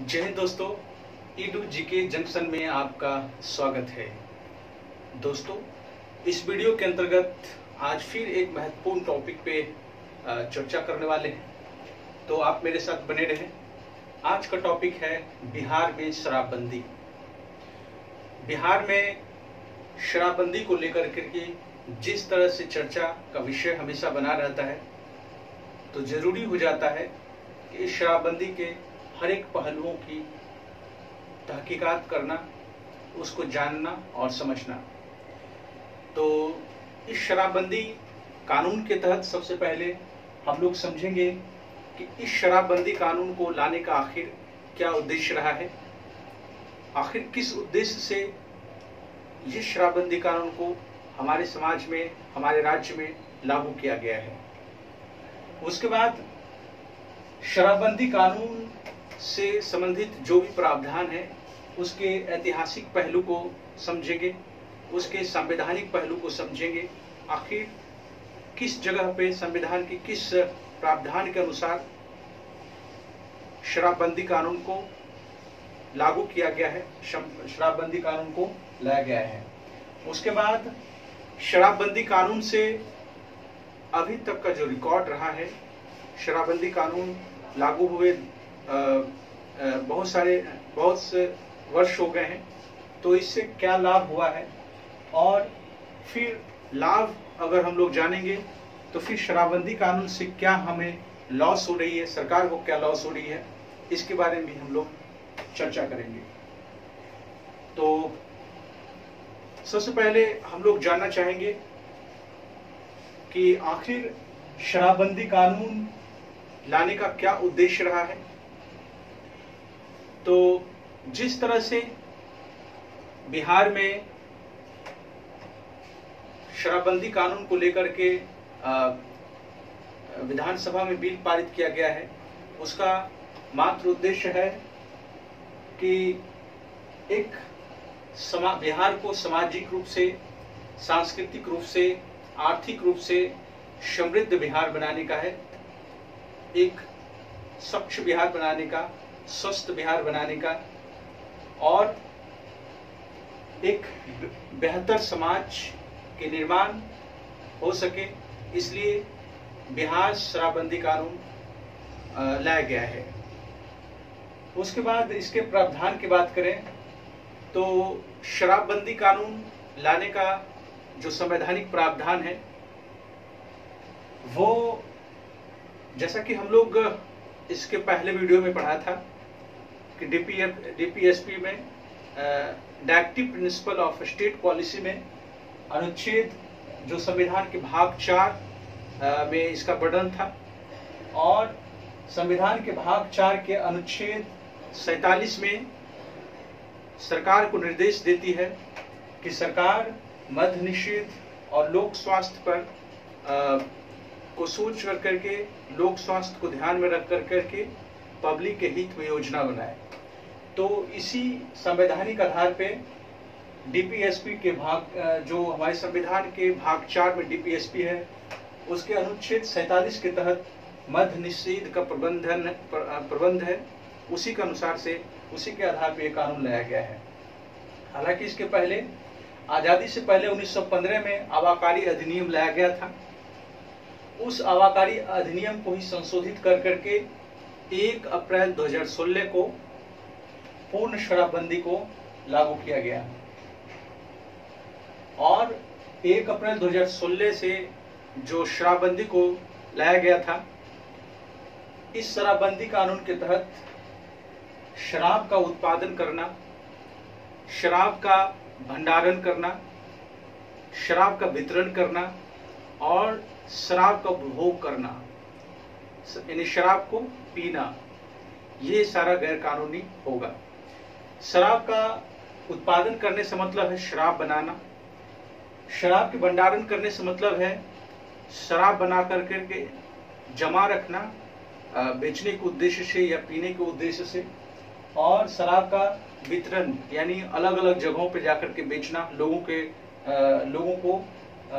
जय हिंद दोस्तों, Edu GK junction में आपका स्वागत है। दोस्तों, इस वीडियो के अंतर्गत आज फिर एक महत्वपूर्ण टॉपिक पे चर्चा करने वाले हैं, तो आप मेरे साथ बने रहें। आज का टॉपिक है बिहार में शराबबंदी। बिहार में शराबबंदी को लेकर के जिस तरह से चर्चा का विषय हमेशा बना रहता है, तो जरूरी हो जाता है कि इस शराबबंदी के हर एक पहलुओं की तहकीकात करना, उसको जानना और समझना। तो इस शराबबंदी कानून के तहत सबसे पहले हम लोग समझेंगे कि इस शराबबंदी कानून को लाने का आखिर क्या उद्देश्य रहा है, आखिर किस उद्देश्य से ये शराबबंदी कानून को हमारे समाज में, हमारे राज्य में लागू किया गया है। उसके बाद शराबबंदी कानून से संबंधित जो भी प्रावधान है उसके ऐतिहासिक पहलू को समझेंगे, उसके संवैधानिक पहलू को समझेंगे। आखिर किस जगह पे संविधान की किस प्रावधान के अनुसार शराबबंदी कानून को लागू किया गया है, शराबबंदी कानून को लाया गया है। उसके बाद शराबबंदी कानून से अभी तक का जो रिकॉर्ड रहा है, शराबबंदी कानून लागू हुए बहुत से वर्ष हो गए हैं, तो इससे क्या लाभ हुआ है, और फिर लाभ अगर हम लोग जानेंगे तो फिर शराबबंदी कानून से क्या हमें लॉस हो रही है, सरकार को क्या लॉस हो रही है, इसके बारे में भी हम लोग चर्चा करेंगे। तो सबसे पहले हम लोग जानना चाहेंगे कि आखिर शराबबंदी कानून लाने का क्या उद्देश्य रहा है। तो जिस तरह से बिहार में शराबबंदी कानून को लेकर के विधानसभा में बिल पारित किया गया है, उसका मात्र उद्देश्य है कि एक बिहार को सामाजिक रूप से, सांस्कृतिक रूप से, आर्थिक रूप से समृद्ध बिहार बनाने का है, एक स्वच्छ बिहार बनाने का, स्वस्थ बिहार बनाने का, और एक बेहतर समाज के निर्माण हो सके, इसलिए बिहार शराबबंदी कानून लाया गया है। उसके बाद इसके प्रावधान की बात करें तो शराबबंदी कानून लाने का जो संवैधानिक प्रावधान है, वो जैसा कि हम लोग इसके पहले वीडियो में पढ़ा था कि डीपीएसपी में directive principle of state policy में अनुच्छेद जो संविधान के भाग 4 में इसका वर्णन था, और संविधान के भाग 4 के अनुच्छेद 47 में सरकार को निर्देश देती है कि सरकार मद्य निषेध और लोक स्वास्थ्य पर को सोच कर करके, लोक स्वास्थ्य को ध्यान में रख कर करके पब्लिक के हित में योजना बनाए। तो इसी संवैधानिक आधार पे डीपीएसपी के भाग, जो हमारे संविधान के भाग 4 में डीपीएसपी है, उसके अनुच्छेद 47 के तहत मद्य निषेध का प्रबंध है, उसी के अनुसार से, उसी के आधार पे ये कानून लाया गया है। हालांकि इसके पहले, आजादी से पहले 1915 में आबाकारी अधिनियम लाया गया था। उस आबाकारी अधिनियम को ही संशोधित कर करके 1 अप्रैल 2016 को पूर्ण शराबबंदी को लागू किया गया, और 1 अप्रैल 2016 से जो शराबबंदी को लाया गया था, इस शराबबंदी कानून के तहत शराब का उत्पादन करना, शराब का भंडारण करना, शराब का वितरण करना और शराब का उपभोग करना, यानी शराब को पीना, ये सारा गैर कानूनी होगा। शराब का उत्पादन करने से मतलब है शराब बनाना, शराब के भंडारण करने से मतलब है शराब बना करके जमा रखना, बेचने के उद्देश्य से या पीने के उद्देश्य से, और शराब का वितरण यानी अलग अलग जगहों पर जाकर के बेचना, लोगों को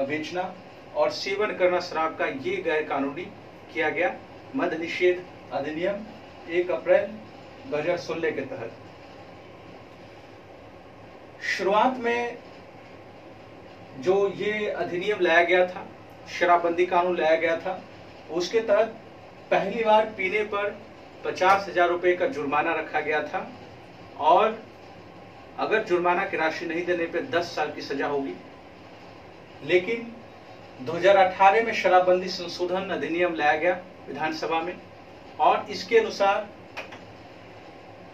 बेचना और सेवन करना शराब का, ये गैर कानूनी किया गया। मद्य निषेध अधिनियम 1 अप्रैल 2016 के तहत। शुरुआत में जो ये अधिनियम लाया गया था, शराबबंदी कानून लाया गया था, उसके तहत पहली बार पीने पर 50,000 रुपए का जुर्माना रखा गया था और अगर जुर्माना की राशि नहीं देने पर 10 साल की सजा होगी। लेकिन 2018 में शराबबंदी संशोधन अधिनियम लाया गया विधानसभा में और इसके अनुसार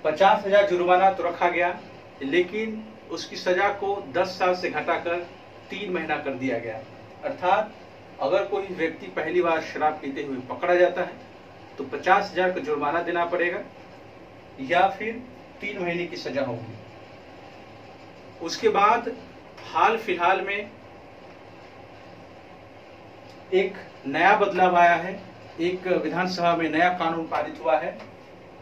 50,000 जुर्माना तो रखा गया, लेकिन उसकी सजा को 10 साल से घटाकर 3 महीना कर दिया गया। अर्थात अगर कोई व्यक्ति पहली बार शराब पीते हुए पकड़ा जाता है तो 50,000 का जुर्माना देना पड़ेगा या फिर 3 महीने की सजा होगी। उसके बाद हाल फिलहाल में एक नया बदलाव आया है, एक विधानसभा में नया कानून पारित हुआ है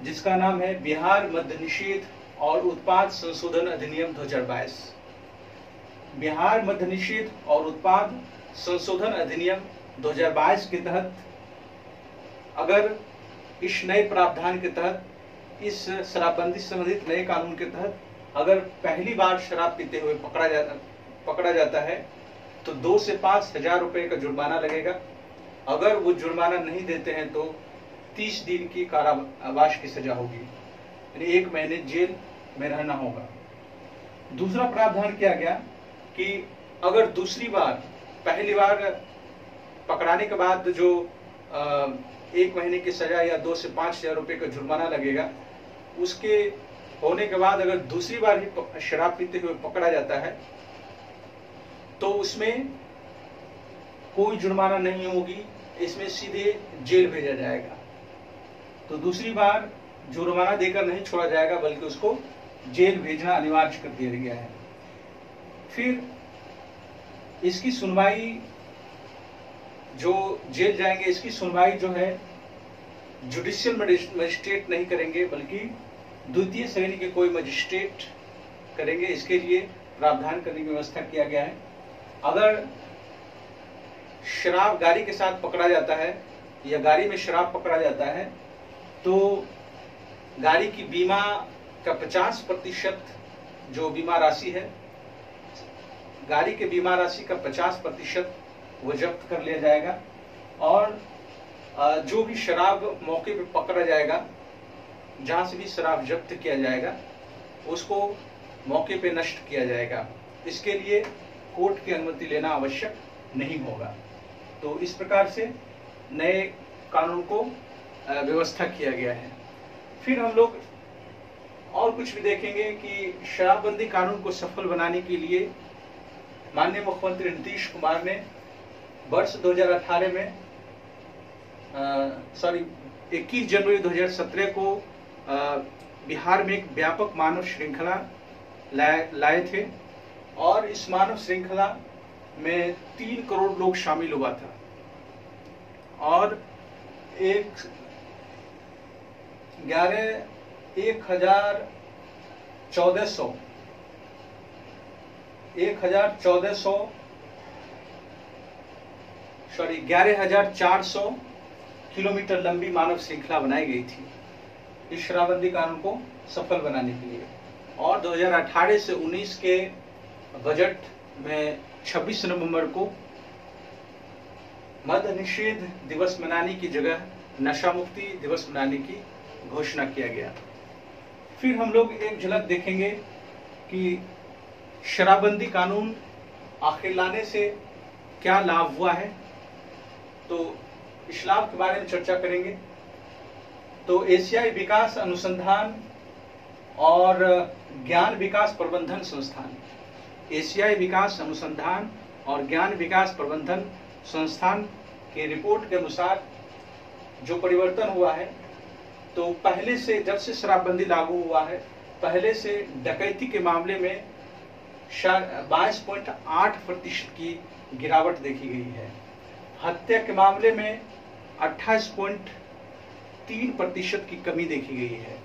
जिसका नाम है बिहार मद्य निषेध और उत्पाद संशोधन अधिनियम 2022। बिहार मद्य निषेध और उत्पाद संशोधन अधिनियम 2022 के तहत अगर इस नए प्रावधान के तहत, इस शराबबंदी संबंधित नए कानून के तहत अगर पहली बार शराब पीते हुए पकड़ा जाता है तो 2 से 5,000 रुपए का जुर्माना लगेगा। अगर वो जुर्माना नहीं देते हैं तो 30 दिन की कारावास की सजा होगी, यानी 1 महीने जेल में रहना होगा। दूसरा प्रावधान किया गया कि अगर दूसरी बार, पहली बार पकड़ाने के बाद जो 1 महीने की सजा या 2 से 5,000 रुपए का जुर्माना लगेगा, उसके होने के बाद अगर दूसरी बार भी शराब पीते हुए पकड़ा जाता है तो उसमें कोई जुर्माना नहीं होगी, इसमें सीधे जेल भेजा जाएगा। तो दूसरी बार जुर्माना देकर नहीं छोड़ा जाएगा बल्कि उसको जेल भेजना अनिवार्य कर दिया गया है। फिर इसकी सुनवाई, जो जेल जाएंगे इसकी सुनवाई जो है जुडिशियल मजिस्ट्रेट नहीं करेंगे बल्कि द्वितीय श्रेणी के कोई मजिस्ट्रेट करेंगे। इसके लिए प्रावधान करने की व्यवस्था किया गया है। अगर शराब गाड़ी के साथ पकड़ा जाता है या गाड़ी में शराब पकड़ा जाता है तो गाड़ी की बीमा का 50% जो बीमा राशि है, गाड़ी के बीमा राशि का 50% वो जब्त कर लिया जाएगा और जो भी शराब मौके पे पकड़ा जाएगा, जहां से भी शराब जब्त किया जाएगा, उसको मौके पे नष्ट किया जाएगा। इसके लिए कोर्ट की अनुमति लेना आवश्यक नहीं होगा। तो इस प्रकार से नए कानून को व्यवस्था किया गया है। फिर हम लोग और कुछ भी देखेंगे कि शराबबंदी कानून को सफल बनाने के लिए माननीय मुख्यमंत्री नीतीश कुमार ने वर्ष 2018 में 21 जनवरी 2017 को बिहार में एक व्यापक मानव श्रृंखला लाए थे और इस मानव श्रृंखला में 3 करोड़ लोग शामिल हुआ था और 11,400 किलोमीटर लंबी मानव श्रृंखला बनाई गई थी इस शराबबंदी कानून को सफल बनाने के लिए। और 2018 से 19 के बजट में 26 नवंबर को मद्य निषेध दिवस मनाने की जगह नशा मुक्ति दिवस मनाने की घोषणा किया गया। फिर हम लोग एक झलक देखेंगे कि शराबबंदी कानून आखिर लाने से क्या लाभ हुआ है, तो इस लाभ के बारे में चर्चा करेंगे। तो एशियाई विकास अनुसंधान और ज्ञान विकास प्रबंधन संस्थान, एशियाई विकास अनुसंधान और ज्ञान विकास प्रबंधन संस्थान के रिपोर्ट के अनुसार जो परिवर्तन हुआ है, तो पहले से, जब से शराबबंदी लागू हुआ है, पहले से डकैती के मामले में 22.8% की गिरावट देखी गई है। हत्या के मामले में 28.3% की कमी देखी गई है,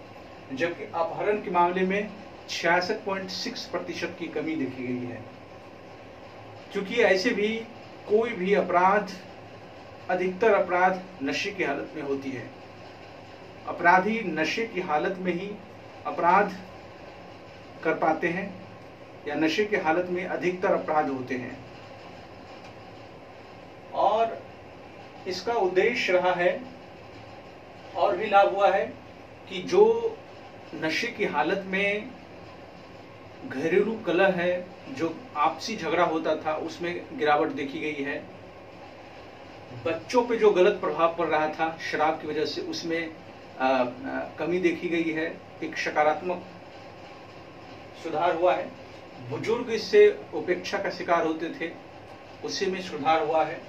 जबकि अपहरण के मामले में 66.6% की कमी देखी गई है। क्योंकि ऐसे भी कोई भी अपराध, अधिकतर अपराध नशे की हालत में होती है। अपराधी नशे की हालत में ही अपराध कर पाते हैं या नशे की हालत में अधिकतर अपराध होते हैं। और इसका उद्देश्य रहा है और भी लाभ हुआ है कि जो नशे की हालत में घरेलू कलह है, जो आपसी झगड़ा होता था, उसमें गिरावट देखी गई है। बच्चों पे जो गलत प्रभाव पड़ रहा था शराब की वजह से, उसमें कमी देखी गई है, एक सकारात्मक सुधार हुआ है। बुजुर्ग इससे उपेक्षा का शिकार होते थे, उससे में सुधार हुआ है।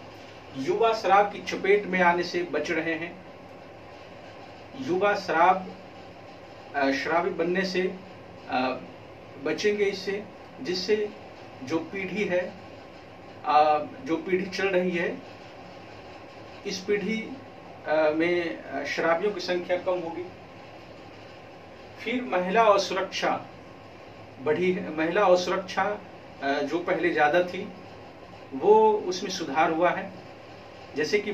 युवा शराब की चपेट में आने से बच रहे हैं। युवा शराबी बनने से बचेंगे इससे, जिससे जो पीढ़ी है, जो पीढ़ी चल रही है, इस पीढ़ी में शराबियों की संख्या कम होगी। फिर महिला और सुरक्षा बढ़ी है। महिला और सुरक्षा जो पहले ज्यादा थी वो उसमें सुधार हुआ है। जैसे कि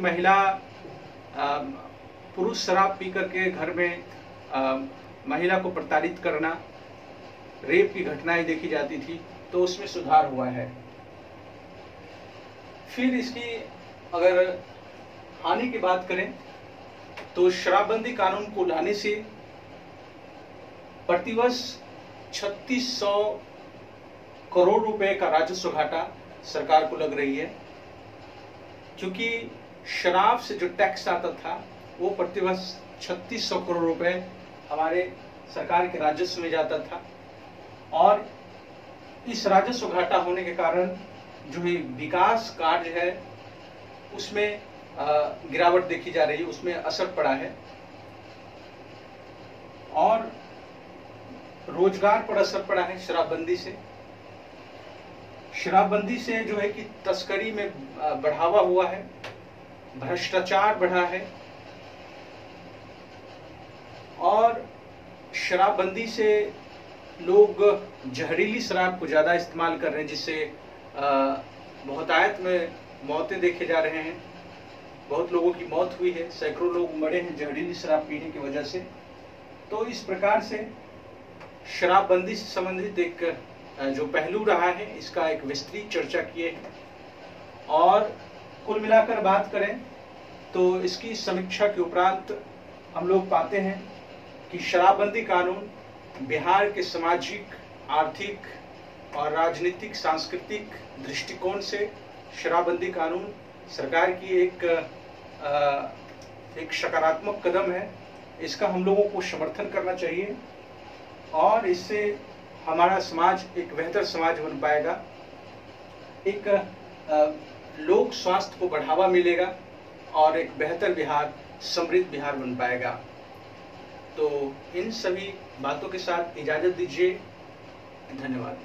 पुरुष शराब पी करके घर में महिला को प्रताड़ित करना, रेप की घटनाएं देखी जाती थी, तो उसमें सुधार हुआ है। फिर इसकी अगर हानि की बात करें तो शराबबंदी कानून को लाने से प्रतिवर्ष 3600 करोड़ रुपए का राजस्व घाटा सरकार को लग रही है, क्योंकि शराब से जो टैक्स आता था वो प्रतिवर्ष 3600 करोड़ रुपए हमारे सरकार के राजस्व में जाता था। और इस राजस्व घाटा होने के कारण जो है विकास कार्य है उसमें गिरावट देखी जा रही है, उसमें असर पड़ा है। और रोजगार पर असर पड़ा है शराबबंदी से। शराबबंदी से जो है कि तस्करी में बढ़ावा हुआ है, भ्रष्टाचार बढ़ा है। और शराबबंदी से लोग जहरीली शराब को ज्यादा इस्तेमाल कर रहे हैं, जिससे बहुतायत में मौतें देखे जा रहे हैं। बहुत लोगों की मौत हुई है, सैकड़ों लोग मरे हैं जहरीली शराब पीने की वजह से। तो इस प्रकार से शराबबंदी से संबंधित एक जो पहलू रहा है, इसका एक विस्तृत चर्चा किए हैं। और कुल मिलाकर बात करें तो इसकी समीक्षा के उपरांत हम लोग पाते हैं कि शराबबंदी कानून बिहार के सामाजिक, आर्थिक और राजनीतिक सांस्कृतिक दृष्टिकोण से शराबबंदी कानून सरकार की एक सकारात्मक कदम है। इसका हम लोगों को समर्थन करना चाहिए और इससे हमारा समाज एक बेहतर समाज बन पाएगा, एक लोक स्वास्थ्य को बढ़ावा मिलेगा और एक बेहतर बिहार, समृद्ध बिहार बन पाएगा। तो इन सभी बातों के साथ इजाजत दीजिए। धन्यवाद।